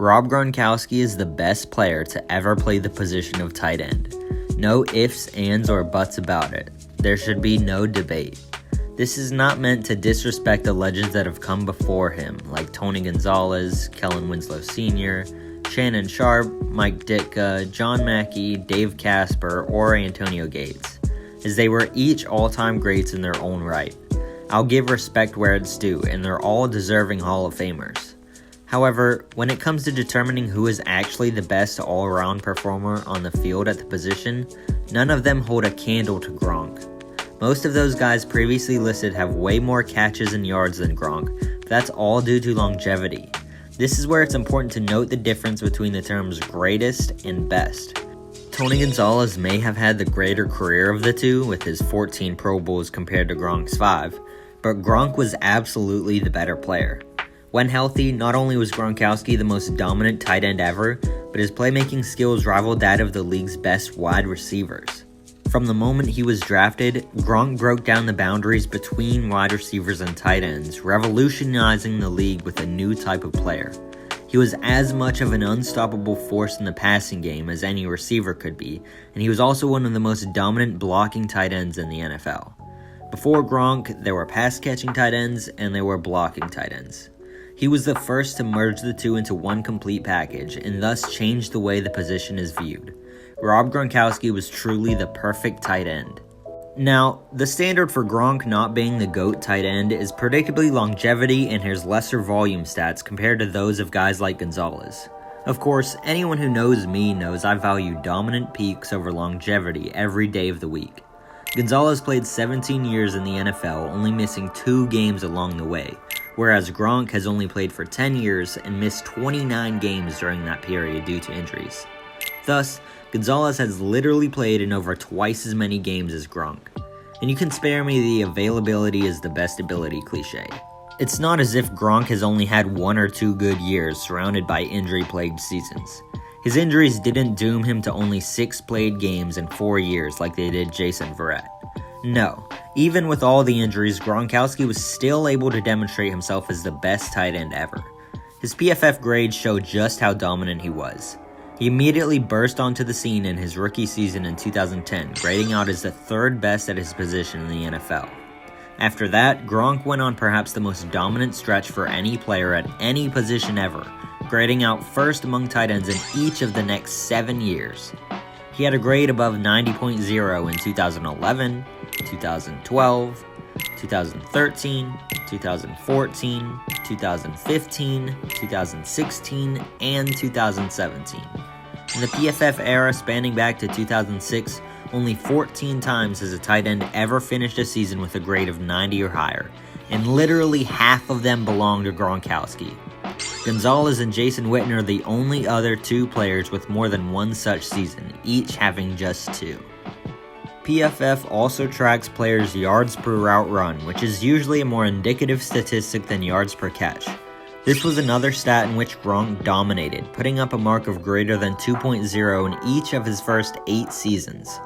Rob Gronkowski is the best player to ever play the position of tight end. No ifs, ands, or buts about it. There should be no debate. This is not meant to disrespect the legends that have come before him, like Tony Gonzalez, Kellen Winslow Sr., Shannon Sharp, Mike Ditka, John Mackey, Dave Casper, or Antonio Gates, as they were each all-time greats in their own right. I'll give respect where it's due, and they're all deserving Hall of Famers. However, when it comes to determining who is actually the best all-around performer on the field at the position, none of them hold a candle to Gronk. Most of those guys previously listed have way more catches and yards than Gronk, but that's all due to longevity. This is where it's important to note the difference between the terms greatest and best. Tony Gonzalez may have had the greater career of the two, with his 14 Pro Bowls compared to Gronk's 5, but Gronk was absolutely the better player. When healthy, not only was Gronkowski the most dominant tight end ever, but his playmaking skills rivaled that of the league's best wide receivers. From the moment he was drafted, Gronk broke down the boundaries between wide receivers and tight ends, revolutionizing the league with a new type of player. He was as much of an unstoppable force in the passing game as any receiver could be, and he was also one of the most dominant blocking tight ends in the NFL. Before Gronk, there were pass-catching tight ends and there were blocking tight ends. He was the first to merge the two into one complete package, and thus changed the way the position is viewed. Rob Gronkowski was truly the perfect tight end. Now, the standard for Gronk not being the GOAT tight end is predictably longevity and his lesser volume stats compared to those of guys like Gonzalez. Of course, anyone who knows me knows I value dominant peaks over longevity every day of the week. Gonzalez played 17 years in the NFL, only missing 2 games along the way, whereas Gronk has only played for 10 years and missed 29 games during that period due to injuries. Thus, Gonzalez has literally played in over twice as many games as Gronk. And you can spare me the availability is the best ability cliche. It's not as if Gronk has only had 1 or 2 good years surrounded by injury-plagued seasons. His injuries didn't doom him to only 6 played games in 4 years like they did Jason Verrett. No, even with all the injuries, Gronkowski was still able to demonstrate himself as the best tight end ever. His PFF grades show just how dominant he was. He immediately burst onto the scene in his rookie season in 2010, grading out as the 3rd best at his position in the NFL. After that, Gronk went on perhaps the most dominant stretch for any player at any position ever, grading out 1st among tight ends in each of the next 7 years. He had a grade above 90.0 in 2011, 2012, 2013, 2014, 2015, 2016, and 2017. In the PFF era spanning back to 2006, only 14 times has a tight end ever finished a season with a grade of 90 or higher, and literally half of them belong to Gronkowski. Gonzalez and Jason Witten are the only other 2 players with more than 1 such season, each having just 2. PFF also tracks players' yards per route run, which is usually a more indicative statistic than yards per catch. This was another stat in which Gronk dominated, putting up a mark of greater than 2.0 in each of his first 8 seasons.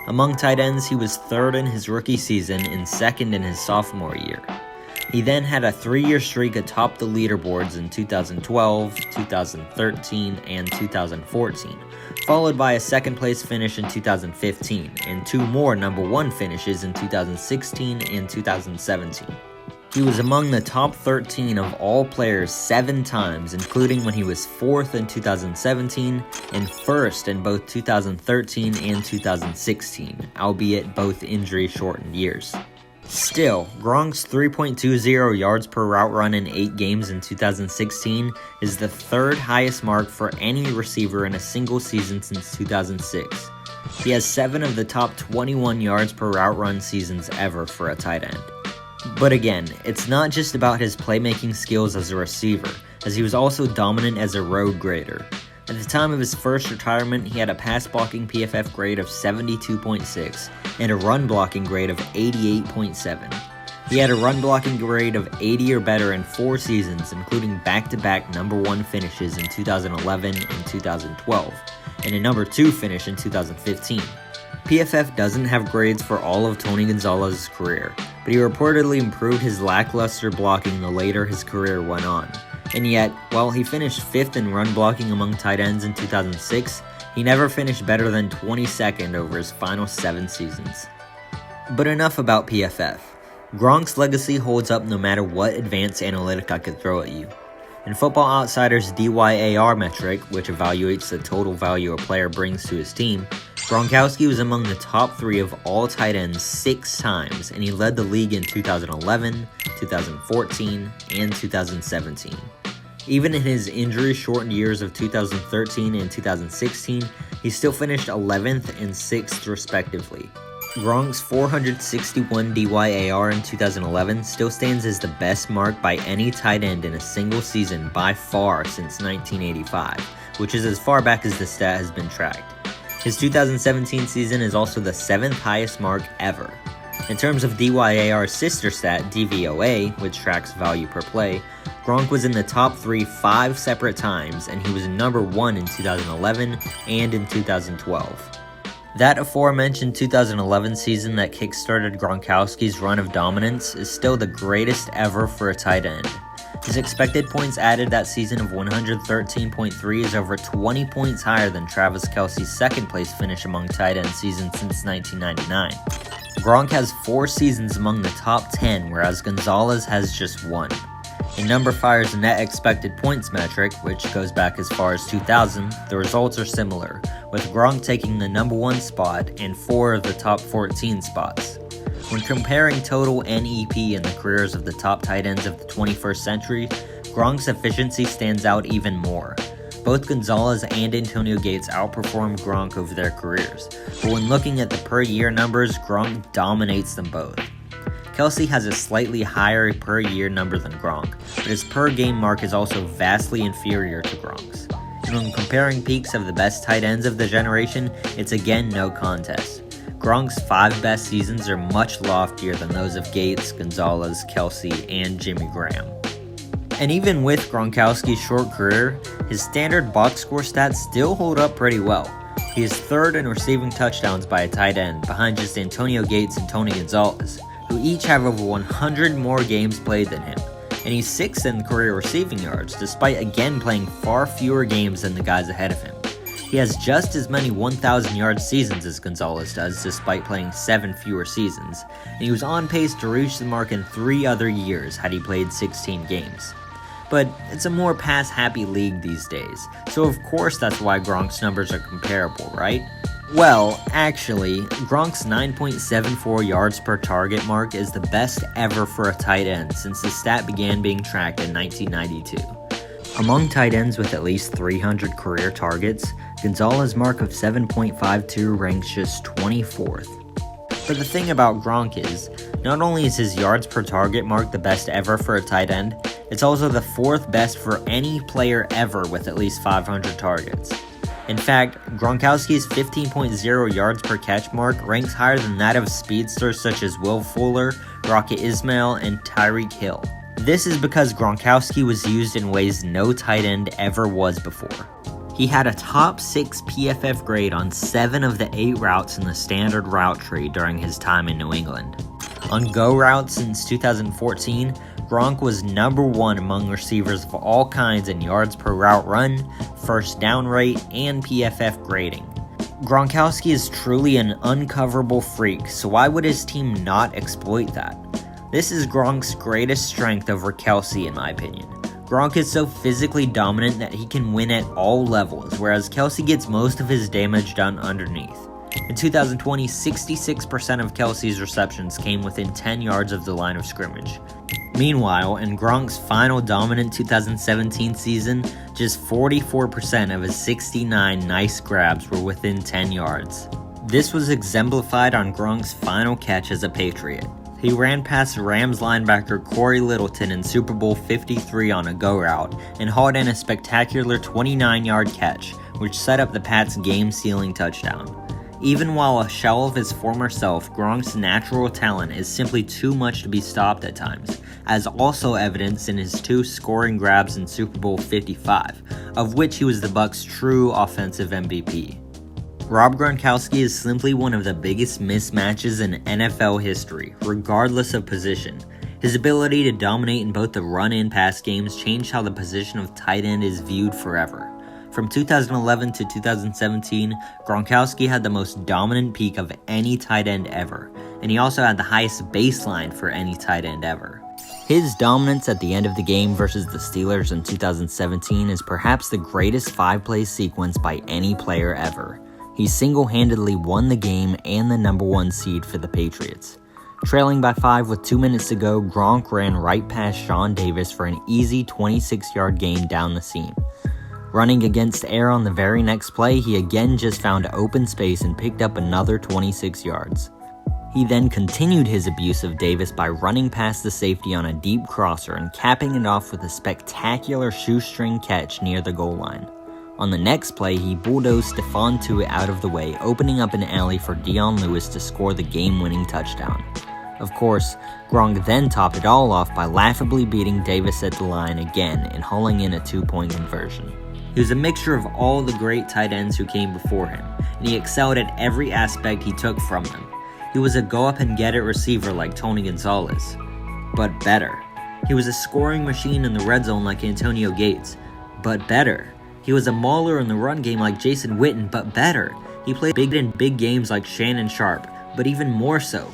Among tight ends, he was 3rd in his rookie season and 2nd in his sophomore year. He then had a 3-year streak atop the leaderboards in 2012, 2013, and 2014, followed by a 2nd place finish in 2015, and 2 more number 1 finishes in 2016 and 2017. He was among the top 13 of all players 7 times, including when he was 4th in 2017 and 1st in both 2013 and 2016, albeit both injury-shortened years. Still, Gronk's 3.20 yards per route run in 8 games in 2016 is the 3rd highest mark for any receiver in a single season since 2006. He has 7 of the top 21 yards per route run seasons ever for a tight end. But again, it's not just about his playmaking skills as a receiver, as he was also dominant as a road grader. At the time of his first retirement, he had a pass-blocking PFF grade of 72.6 and a run-blocking grade of 88.7. He had a run-blocking grade of 80 or better in 4 seasons, including back-to-back number 1 finishes in 2011 and 2012, and a number 2 finish in 2015. PFF doesn't have grades for all of Tony Gonzalez's career, but he reportedly improved his lackluster blocking the later his career went on. And yet, while he finished 5th in run blocking among tight ends in 2006, he never finished better than 22nd over his final 7 seasons. But enough about PFF. Gronk's legacy holds up no matter what advanced analytic I could throw at you. In Football Outsiders' DYAR metric, which evaluates the total value a player brings to his team, Gronkowski was among the top 3 of all tight ends 6 times, and he led the league in 2011, 2014, and 2017. Even in his injury-shortened years of 2013 and 2016, he still finished 11th and 6th respectively. Gronk's 461 DYAR in 2011 still stands as the best mark by any tight end in a single season by far since 1985, which is as far back as the stat has been tracked. His 2017 season is also the 7th highest mark ever. In terms of DYAR's sister stat, DVOA, which tracks value per play, Gronk was in the top 3 5 separate times, and he was number 1 in 2011 and in 2012. That aforementioned 2011 season that kickstarted Gronkowski's run of dominance is still the greatest ever for a tight end. His expected points added that season of 113.3 is over 20 points higher than Travis Kelce's second place finish among tight end seasons since 1999. Gronk has 4 seasons among the top 10, whereas Gonzalez has just 1. In numberFire's net expected points metric, which goes back as far as 2000, the results are similar, with Gronk taking the number 1 spot and 4 of the top 14 spots. When comparing total NEP in the careers of the top tight ends of the 21st century, Gronk's efficiency stands out even more. Both Gonzalez and Antonio Gates outperformed Gronk over their careers, but when looking at the per year numbers, Gronk dominates them both. Kelce has a slightly higher per year number than Gronk, but his per game mark is also vastly inferior to Gronk's. And when comparing peaks of the best tight ends of the generation, it's again no contest. Gronk's 5 best seasons are much loftier than those of Gates, Gonzalez, Kelce, and Jimmy Graham. And even with Gronkowski's short career, his standard box score stats still hold up pretty well. He is 3rd in receiving touchdowns by a tight end, behind just Antonio Gates and Tony Gonzalez, who each have over 100 more games played than him, and he's 6th in career receiving yards, despite again playing far fewer games than the guys ahead of him. He has just as many 1,000-yard seasons as Gonzalez does, despite playing 7 fewer seasons, and he was on pace to reach the mark in 3 other years had he played 16 games. But it's a more pass-happy league these days, so of course that's why Gronk's numbers are comparable, right? Well, actually, Gronk's 9.74 yards per target mark is the best ever for a tight end since the stat began being tracked in 1992. Among tight ends with at least 300 career targets, Gonzalez's mark of 7.52 ranks just 24th. But the thing about Gronk is, not only is his yards per target mark the best ever for a tight end, it's also the 4th best for any player ever with at least 500 targets. In fact, Gronkowski's 15.0 yards per catch mark ranks higher than that of speedsters such as Will Fuller, Rocket Ismail, and Tyreek Hill. This is because Gronkowski was used in ways no tight end ever was before. He had a top 6 PFF grade on 7 of the 8 routes in the standard route tree during his time in New England. On go routes since 2014, Gronk was number 1 among receivers of all kinds in yards per route run, first down rate, and PFF grading. Gronkowski is truly an uncoverable freak, so why would his team not exploit that? This is Gronk's greatest strength over Kelce in my opinion. Gronk is so physically dominant that he can win at all levels, whereas Kelce gets most of his damage done underneath. In 2020, 66% of Kelce's receptions came within 10 yards of the line of scrimmage. Meanwhile, in Gronk's final dominant 2017 season, just 44% of his 69 nice grabs were within 10 yards. This was exemplified on Gronk's final catch as a Patriot. He ran past Rams linebacker Corey Littleton in Super Bowl 53 on a go route and hauled in a spectacular 29-yard catch, which set up the Pats' game-sealing touchdown. Even while a shell of his former self, Gronk's natural talent is simply too much to be stopped at times, as also evidenced in his 2 scoring grabs in Super Bowl 55, of which he was the Bucs' true offensive MVP. Rob Gronkowski is simply one of the biggest mismatches in NFL history, regardless of position, His ability to dominate in both the run and pass games changed how the position of tight end is viewed forever. From 2011 to 2017, Gronkowski had the most dominant peak of any tight end ever, and he also had the highest baseline for any tight end ever. His dominance at the end of the game versus the Steelers in 2017 is perhaps the greatest 5-play sequence by any player ever. He single-handedly won the game and the number 1 seed for the Patriots. Trailing by 5 with 2 minutes to go, Gronk ran right past Sean Davis for an easy 26-yard gain down the seam. Running against air on the very next play, he again just found open space and picked up another 26 yards. He then continued his abuse of Davis by running past the safety on a deep crosser and capping it off with a spectacular shoestring catch near the goal line. On the next play, he bulldozed Stephon Tuitt out of the way, opening up an alley for Dion Lewis to score the game-winning touchdown. Of course, Gronk then topped it all off by laughably beating Davis at the line again and hauling in a 2-point conversion. He was a mixture of all the great tight ends who came before him, and he excelled at every aspect he took from them. He was a go-up-and-get-it receiver like Tony Gonzalez, but better. He was a scoring machine in the red zone like Antonio Gates, but better. He was a mauler in the run game like Jason Witten, but better. He played big in big games like Shannon Sharp, but even more so.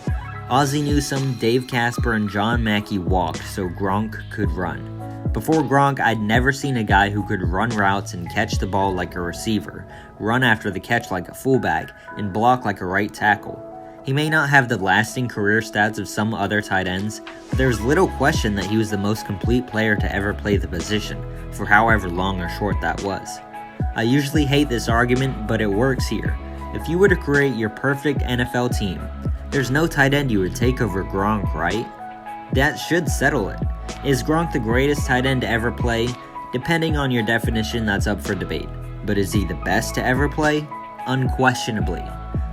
Ozzie Newsome, Dave Casper, and John Mackey walked so Gronk could run. Before Gronk, I'd never seen a guy who could run routes and catch the ball like a receiver, run after the catch like a fullback, and block like a right tackle. He may not have the lasting career stats of some other tight ends, but there's little question that he was the most complete player to ever play the position, for however long or short that was. I usually hate this argument, but it works here. If you were to create your perfect NFL team, there's no tight end you would take over Gronk, right? That should settle it. Is Gronk the greatest tight end to ever play? Depending on your definition, that's up for debate. But is he the best to ever play? Unquestionably.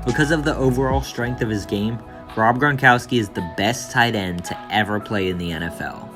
Because of the overall strength of his game, Rob Gronkowski is the best tight end to ever play in the NFL.